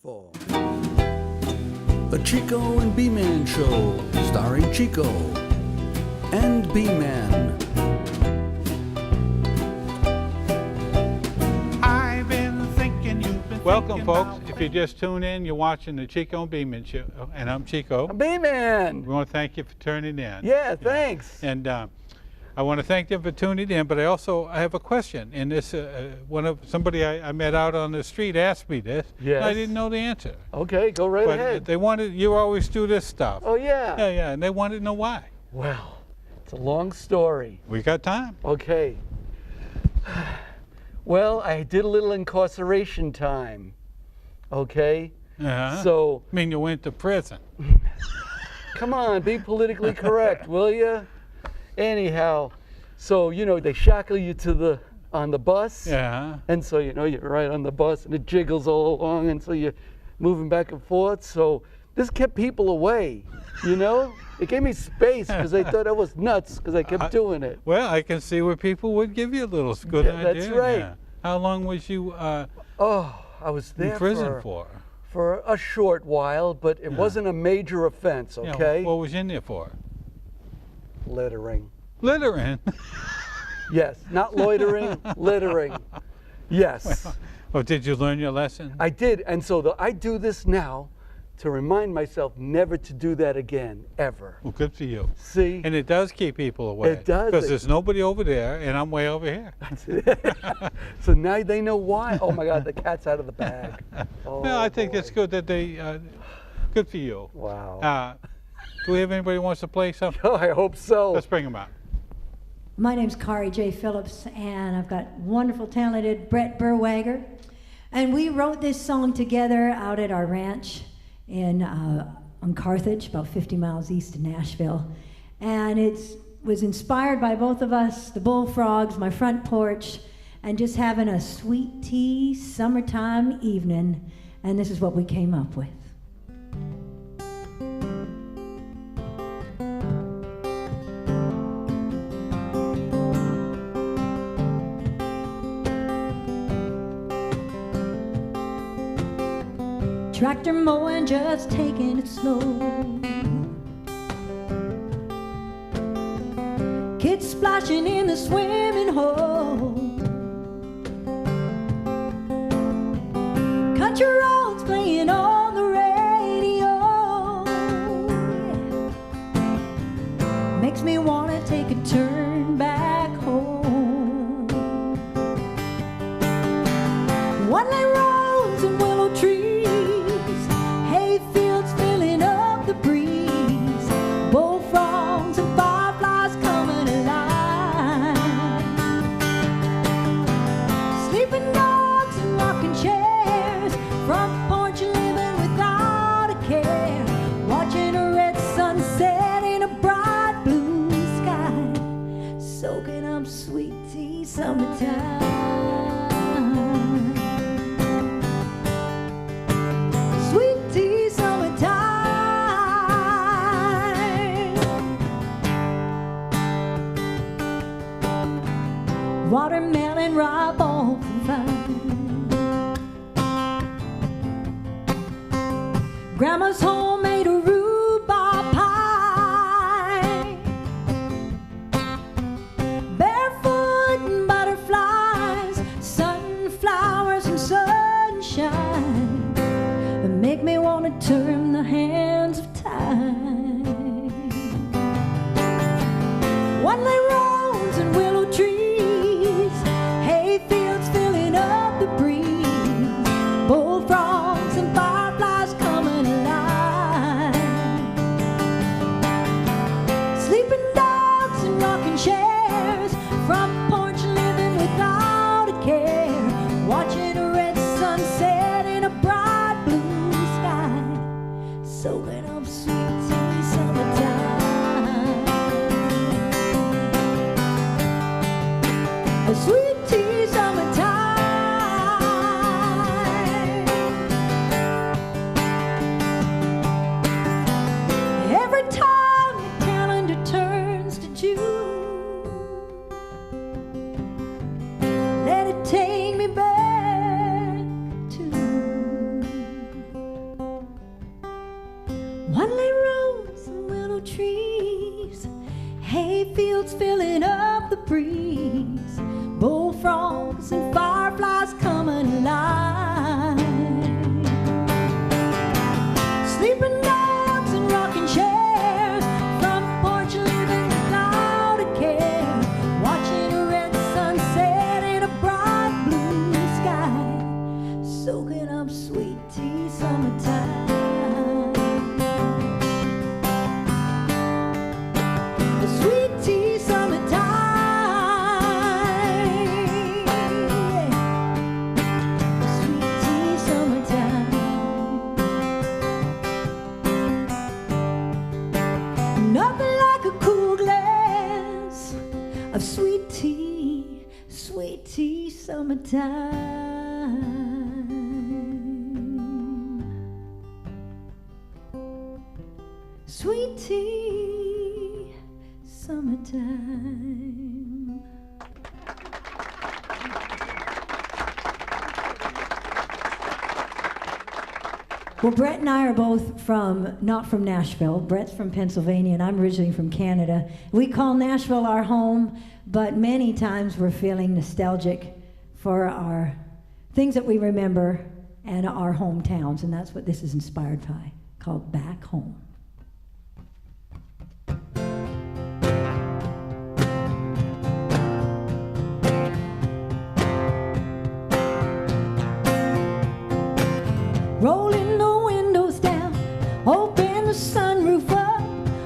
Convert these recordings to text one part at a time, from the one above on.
For the Chico and Bman Show, starring Chico and Bman. I've been thinking you've been Welcome, folks. If you just tune in, you're watching the Chico and Bman Show, and I'm Chico. I'm Bman. We want to thank you for tuning in. Yeah, thanks. And I want to thank them for tuning in, but I have a question. And this, somebody I met out on the street asked me this. Yes. And I didn't know the answer. Okay, go right But ahead. they wanted, you always do this stuff. Oh, yeah. Yeah, and they wanted to know why. Well, it's a long story. We got time. Okay. Well, I did a little incarceration time. Okay? Uh-huh. So, I mean, you went to prison. come on, be politically correct, will you? Anyhow, so, they shackle you on the bus. Yeah. And so, you're right on the bus and it jiggles all along, and so you're moving back and forth. So this kept people away, It gave me space because they thought I was nuts because I kept doing it. Well, I can see where people would give you a little good idea. That's right. Yeah. How long was you I was there in prison for? For a short while, but it wasn't a major offense, okay? Yeah, what was you in there for? Littering. Littering? Yes, not loitering, littering. Yes. Well, did you learn your lesson? I did, and so I do this now to remind myself never to do that again, ever. Well, good for you. See? And it does keep people away. It does. Because there's nobody over there, and I'm way over here. So now they know why. Oh my God, the cat's out of the bag. Oh, Well, I think boy. it's good that they, good for you. Wow. Do we have anybody who wants to play something? Oh, I hope so. Let's bring them out. My name's Karree Phillips, and I've got wonderful, talented Brett Burwager. And we wrote this song together out at our ranch on Carthage, about 50 miles east of Nashville. And it was inspired by both of us, the bullfrogs, my front porch, and just having a sweet tea summertime evening. And this is what we came up with. Tractor mowing, just taking it slow. Kids splashing in the swimming hole. Country roads playing on the radio. Makes me want to take a turn back home. One-lane roads and willow trees. Sweet tea summertime. Sweet tea summertime. Watermelon ripe off the vine. Grandma's homemade rhubarb pie. Make me want to turn the hands of time. One-lane roads and willow trees, hay fields filling up the breeze, bullfrogs and fireflies coming alive, sleeping dogs and rocking chairs, front porch living without a care, watching a red sunset in a bright blue sky, soaking up sweet tea summertime. A sweet tea summertime. Every time the calendar turns to June, let it take me back to sweet tea, summertime. Sweet tea, summertime. Well, Brett and I are both not from Nashville. Brett's from Pennsylvania, and I'm originally from Canada. We call Nashville our home, but many times we're feeling nostalgic for our things that we remember and our hometowns, and that's what this is inspired by, called Back Home. Rolling the windows down, open the sunroof up,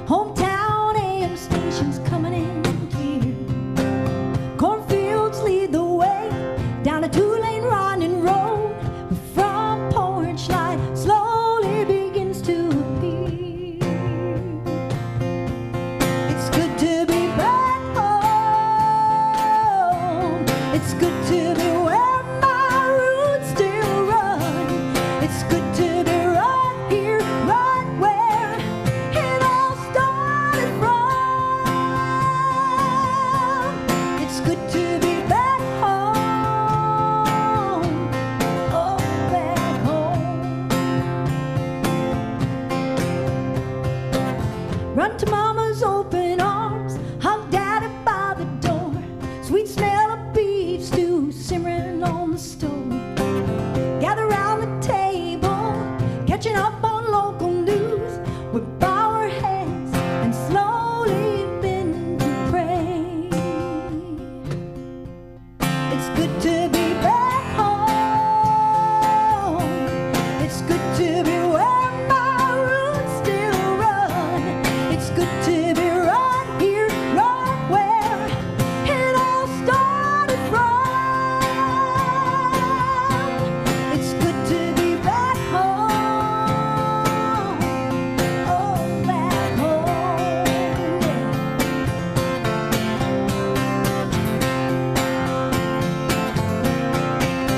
hometown AM stations coming in clear. Cornfields lead the way down a two-lane winding road. The front porch light slowly begins to appear. It's good to be back home. It's good to be where my roots still run. It's good to be right here, right where it all started from. It's good to be back home, oh, back home. Run to mama's open arms, hug daddy by the door. Sweet smell of beef stew simmering on the stove. Gather round the table, catching up on local news. We bow our heads and slowly bend to pray. It's good to be back home. It's good to be where my roots still run. It's good to be right here, right where it all started from. It's good to be back home, oh, back home.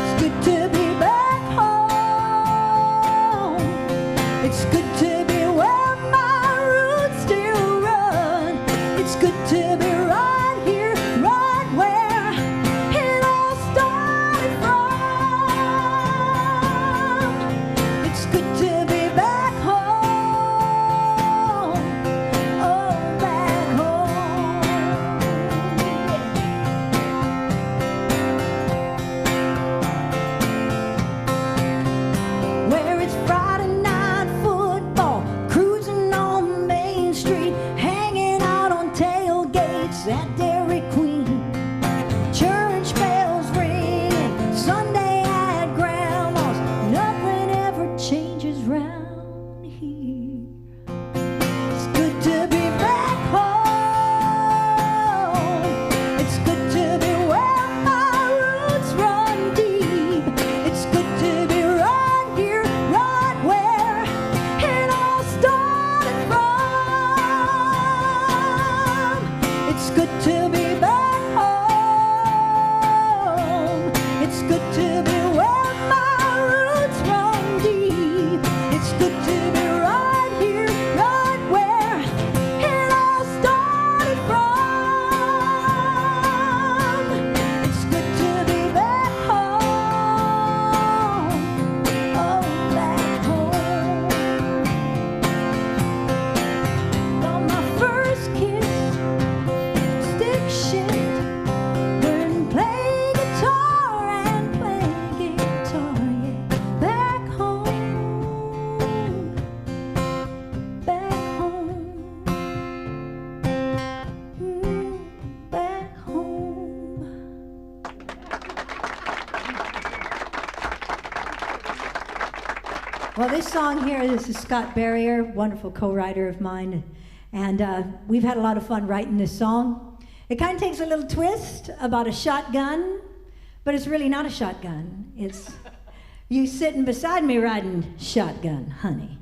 It's good to be back home. It's good to be where my roots still run. It's good to be right here, right where it all started from. It's good to be back home, oh, back home. Where it's Friday night football, cruising on Main Street, hanging out on tailgates at Dairy Queen. Church bells ringing, Sunday at Grandma's. Nothing ever changes round here. It's good to be back home. It's good to be where my roots run deep. It's good to be right here, right where it all started from. It's good to be back home. It's good to be where my roots run deep. It's good to be right here, right where it all started from. It's good to be back home, oh, back home. On my first kiss, stick shift, learn to play guitar and play guitar, yeah. Back home, back home, back home. Well, this song here, this is Scott Barrier, wonderful co-writer of mine, and we've had a lot of fun writing this song. It kind of takes a little twist about a shotgun, but it's really not a shotgun. It's you sitting beside me riding shotgun, honey.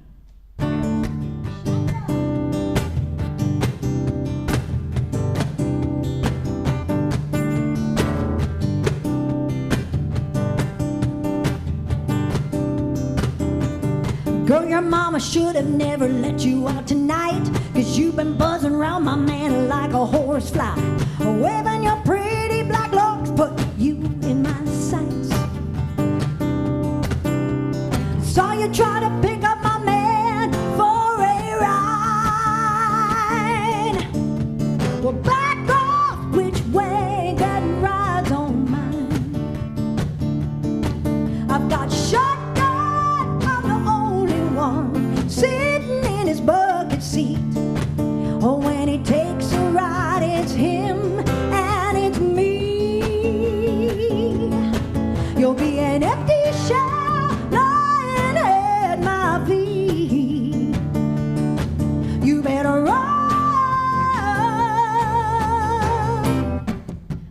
Girl, your mama should have never let you out tonight, 'cause you've been buzzing around my man like a horsefly. Waving your pretty black locks, put you in my sights. Saw you try to pick up my man for a ride. Well, back off, which way that ride's on mine. I've got shotgun, I'm the only one sitting in his bucket seat. Oh, when he takes a ride, it's him and it's me. You'll be an empty shell lying at my feet. You better run.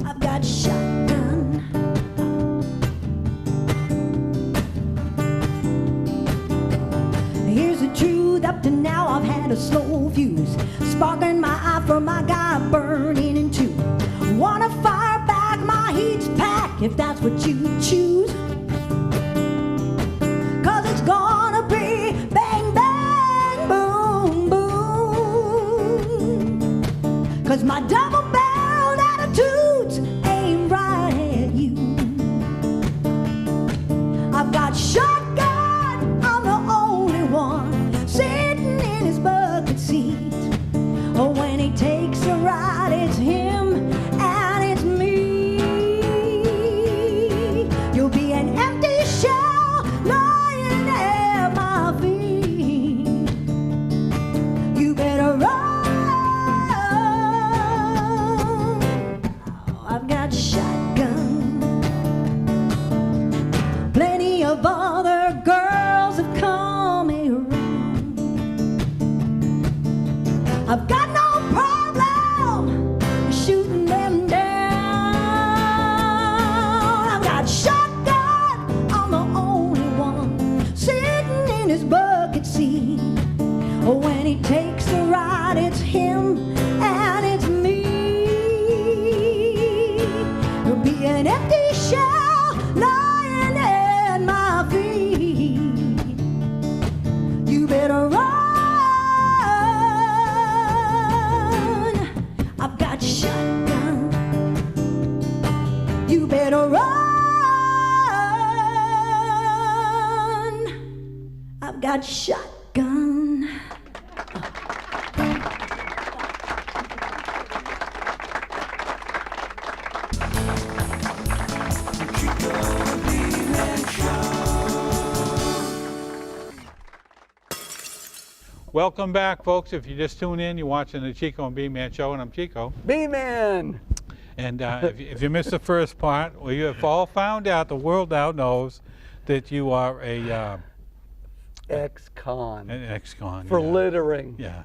I've got shotgun. Here's the truth, up to now I've had a slow fuse, sparking my eye for my guy burning in two. Wanna fire back, my heat's packed, if that's what you choose. 'Cause it's gonna be bang, bang, boom, boom. 'Cause my double-barreled attitudes aim right at you. I've got shotgun, I'm the only one sitting in his bucket seat. Oh, when he takes a ride, it's him and it's me. You'll be an empty shell lying at my feet. You better run. Oh, I've got shotgun. Plenty of other girls have come around. I've got no problem shooting them down. I've got shotgun, I'm the only one sitting in his bucket seat. Oh, when he takes a ride, it's him and it's me. You'll be an empty shell lying at my feet. You better run. I've got shotgun. You better run. I've got shotgun. Welcome back, folks. If you just tune in, you're watching the Chico and Bman show, and I'm Chico. B-Man! And if you missed the first part, well, you have all found out, the world now knows that you are a Ex-con. an ex-con. For yeah. littering. Yeah.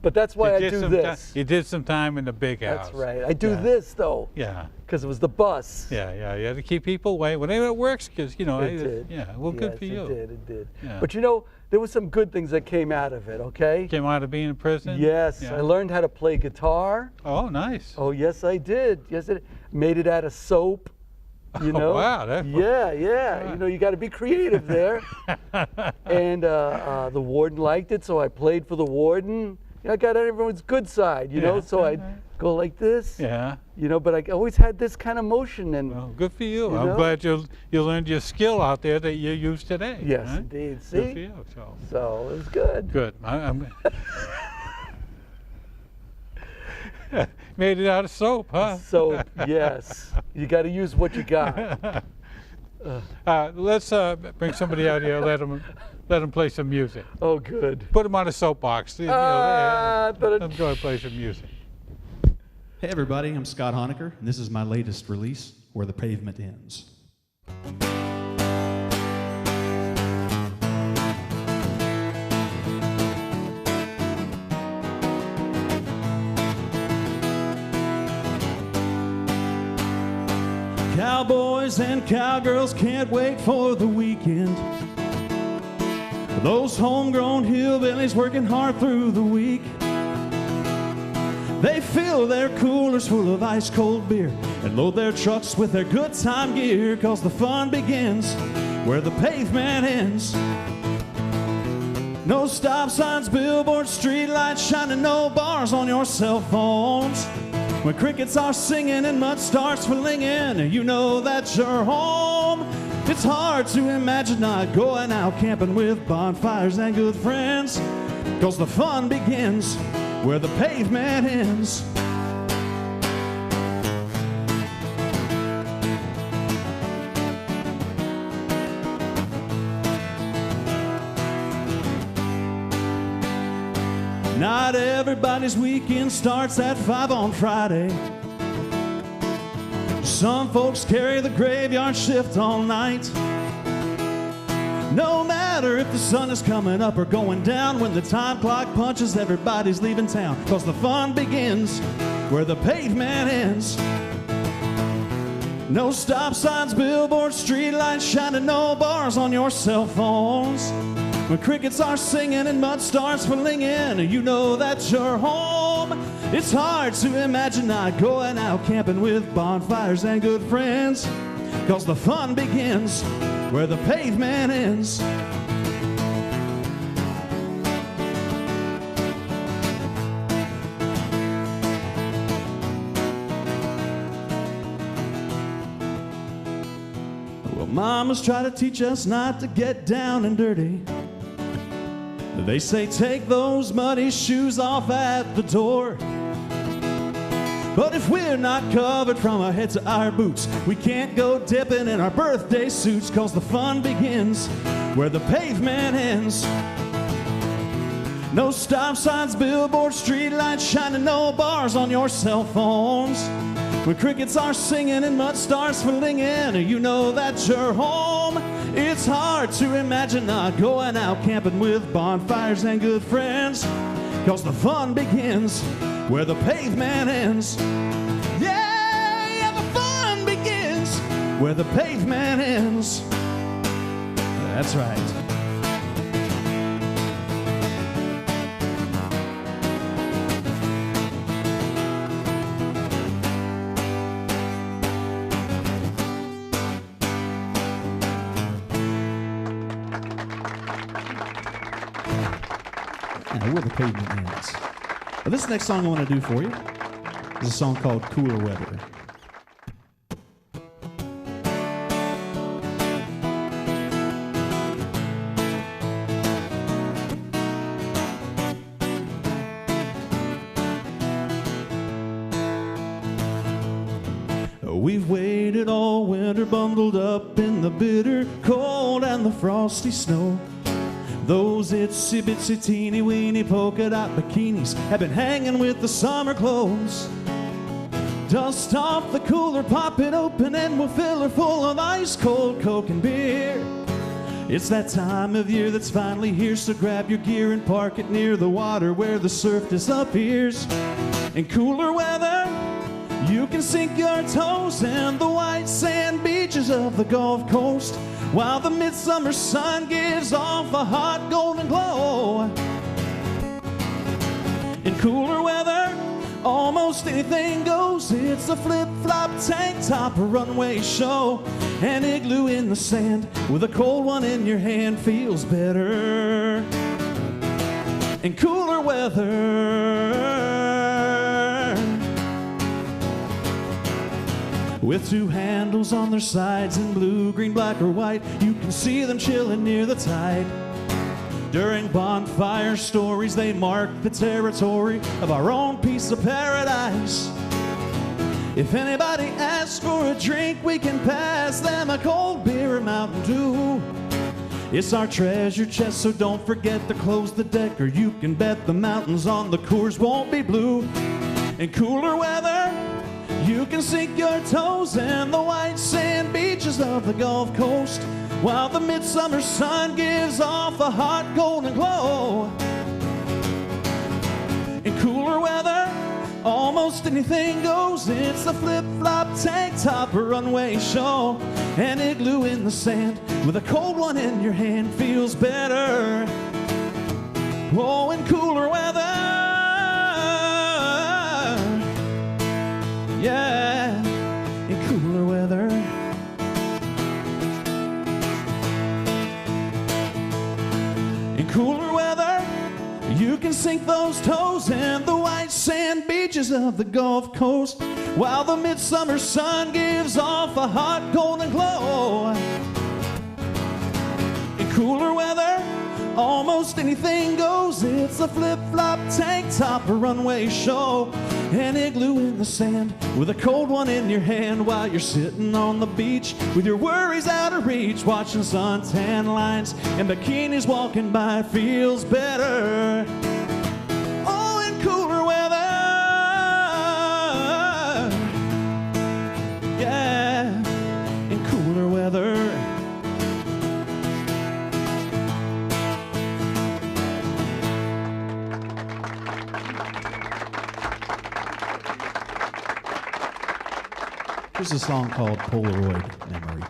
But that's why I You did do some this. you did some time in the big house. That's right. I do Yeah. this, though, Yeah. because it was the bus. Yeah, yeah. You had to keep people away. Whenever it works, because, you know, It did. yeah, well, good Yes, for you. It did, it did. Yeah. But you know, there was some good things that came out of it, okay? Came out of being in prison? Yes, Yeah. I learned how to play guitar. Oh, nice. Oh, yes, I did. Yes, it made it out of soap. You know? Wow, that- Yeah, yeah. You know, you got to be creative there. And the warden liked it, so I played for the warden. You know, I got on everyone's good side, you know, Yeah. so I'd go like this. Yeah. You know, but I always had this kind of motion, and Well, good for you. You I'm know? glad you learned your skill out there that you use today. yes, huh? indeed. Good for See, you. So so it was good. good. I'm made it out of soap, huh? So yes, you got to use what you got. Let's bring somebody out here. Let them play some music. Oh, good. Put them on a soapbox. You know, let them go and play some music. Hey everybody, I'm Scott Honaker, and this is my latest release, Where the Pavement Ends. Cowboys and cowgirls can't wait for the weekend. Those homegrown hillbillies working hard through the week. They fill their coolers full of ice-cold beer and load their trucks with their good time gear, 'cause the fun begins where the pavement ends. No stop signs, billboards, street lights shining, no bars on your cell phones. When crickets are singing and mud starts flinging, you know that you're home. It's hard to imagine not going out camping with bonfires and good friends, 'cause the fun begins where the pavement ends. Not everybody's weekend starts at 5 on Friday. Some folks carry the graveyard shift all night. No matter if the sun is coming up or going down, when the time clock punches, everybody's leaving town, 'cause the fun begins where the pavement ends. No stop signs, billboards, street lights shining, no bars on your cell phones. When crickets are singing and mud starts flinging, you know that you're home. It's hard to imagine not going out camping with bonfires and good friends, 'cause the fun begins where the pavement ends. Well, mamas try to teach us not to get down and dirty. They say take those muddy shoes off at the door. But if we're not covered from our head to our boots, we can't go dipping in our birthday suits, 'cause the fun begins where the pavement ends. No stop signs, billboards, street lights shining, no bars on your cell phones. When crickets are singing and mud starts flinging, you know that you're home. It's hard to imagine not going out camping with bonfires and good friends, 'cause the fun begins where the pavement ends. Yeah, the fun begins where the pavement ends. That's right. Where the pavement ends. Well, this next song I want to do for you is a song called Cooler Weather. We've waited all winter bundled up in the bitter cold and the frosty snow. Those itsy bitsy teeny weeny polka dot bikinis have been hanging with the summer clothes. Dust off the cooler, pop it open, and we'll fill her full of ice cold Coke and beer. It's that time of year that's finally here, so grab your gear and park it near the water where the surf disappears. In cooler weather, you can sink your toes in the white sand beaches of the Gulf Coast, while the midsummer sun gives off a hot golden glow. In cooler weather, almost anything goes. It's a flip-flop tank top, a runway show, an igloo in the sand with a cold one in your hand feels better. In cooler weather, with two handles on their sides in blue, green, black, or white, you can see them chilling near the tide. During bonfire stories, they mark the territory of our own piece of paradise. If anybody asks for a drink, we can pass them a cold beer or Mountain Dew. It's our treasure chest, so don't forget to close the deck, or you can bet the mountains on the Coors won't be blue. In cooler weather, you can sink your toes in the white sand beaches of the Gulf Coast, while the midsummer sun gives off a hot golden glow. In cooler weather, almost anything goes. It's a flip-flop tank top, a runway show, an igloo in the sand with a cold one in your hand feels better. Oh, in cooler weather, yeah, in cooler weather. In cooler weather, sink those toes in the white sand beaches of the Gulf Coast, while the midsummer sun gives off a hot golden glow. In cooler weather, almost anything goes. It's a flip-flop tank top, a runway show, an igloo in the sand with a cold one in your hand while you're sitting on the beach with your worries out of reach, watching suntan lines and bikinis walking by. Feels better. Oh, in cooler weather, yeah, in cooler weather. Here's a song called Polaroid Memory.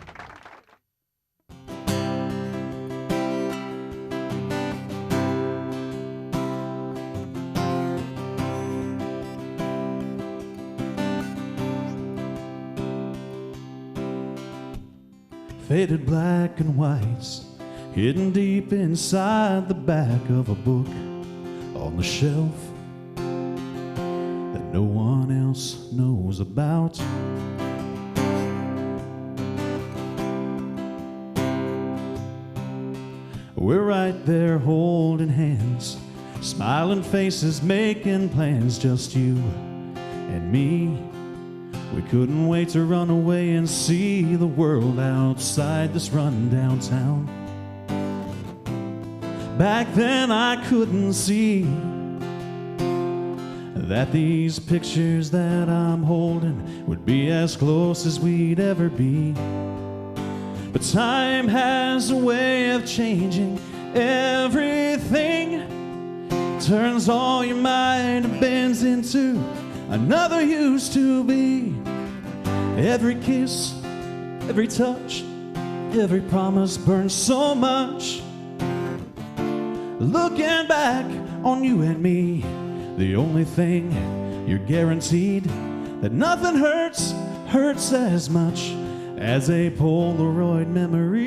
Faded black and whites, hidden deep inside the back of a book on the shelf that no one else knows about. We're right there holding hands, smiling faces, making plans, just you and me. We couldn't wait to run away and see the world outside this rundown town. Back then I couldn't see that these pictures that I'm holding would be as close as we'd ever be. But time has a way of changing everything, turns all you might have been into another used to be. Every kiss, every touch, every promise burns so much. Looking back on you and me, the only thing you're guaranteed, that nothing hurts as much as a Polaroid memory.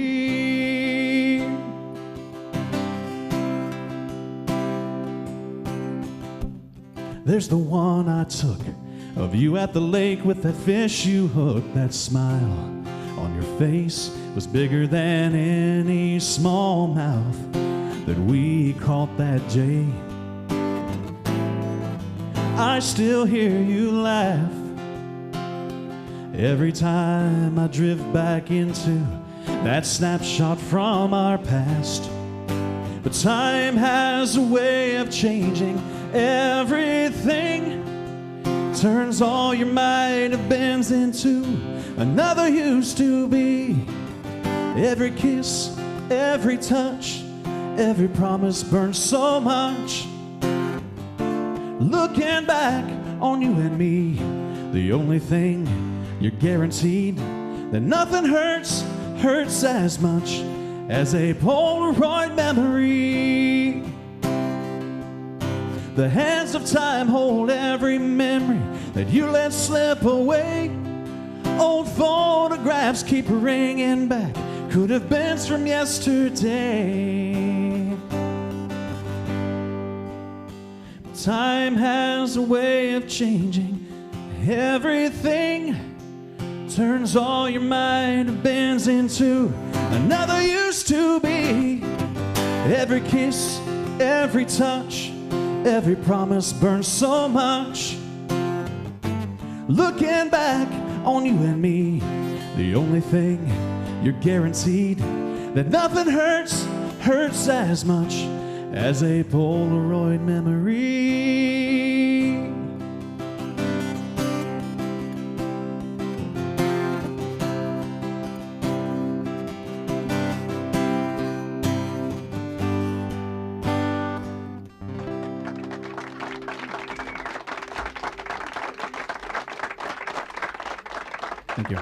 There's the one I took of you at the lake with that fish you hooked. That smile on your face was bigger than any smallmouth that we caught that day. I still hear you laugh every time I drift back into that snapshot from our past. But time has a way of changing everything, turns all your might have beens into another used to be. Every kiss, every touch, every promise burns so much. Looking back on you and me, the only thing you're guaranteed, that nothing hurts as much as a Polaroid memory. The hands of time hold every memory that you let slip away. Old photographs keep ringing back, could have been from yesterday. Time has a way of changing everything, turns all your might have beens into another used to be. Every kiss, every touch, every promise burns so much. Looking back on you and me, the only thing you're guaranteed, that nothing hurts as much as a Polaroid memory. Thank you.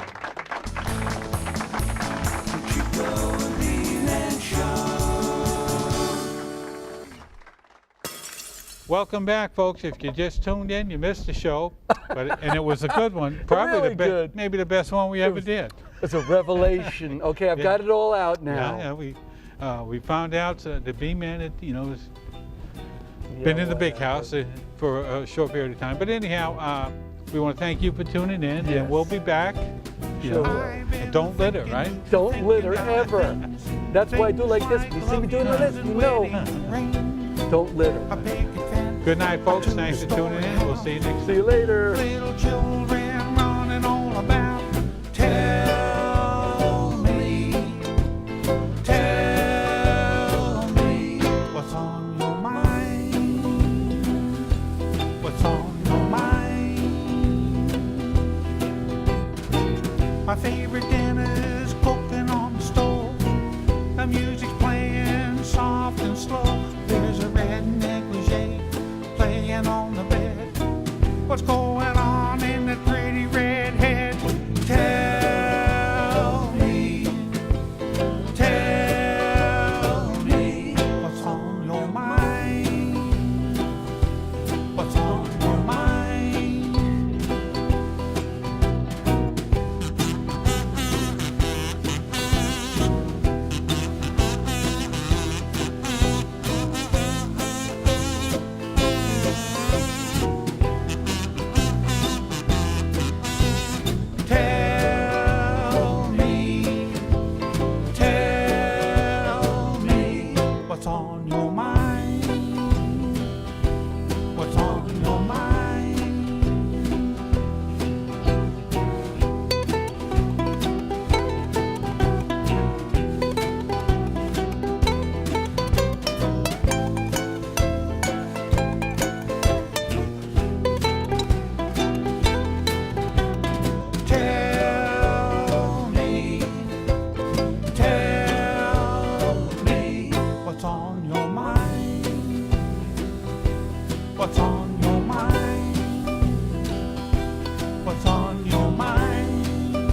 Welcome back, folks. If you just tuned in, you missed the show, and it was a good one. Probably Really good. maybe the best one we ever did. It's a revelation. Okay, I've got it all out now. Yeah, we found out that Bman, been in the big house for a short period of time. But anyhow, we want to thank you for tuning in, Yes. and we'll be back. You know, and don't litter, right? Don't litter ever. That's why I do like this. You see me doing this, you know. Don't litter. Good night, folks. Thanks for tuning in. We'll see you next See you later. Little children running all about. Tell me what's on your mind. What's on your mind? My favorite dinner's cooking on the stove. The music's playing soft and slow. There's a red negligee playing on the bed. What's going on in that pretty red head? Tell me what's on your mind. What's on your mind? Tell me what's on your mind. What's on your mind? Tell me what's on your mind. What's on your mind? What's on your mind?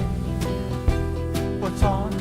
What's on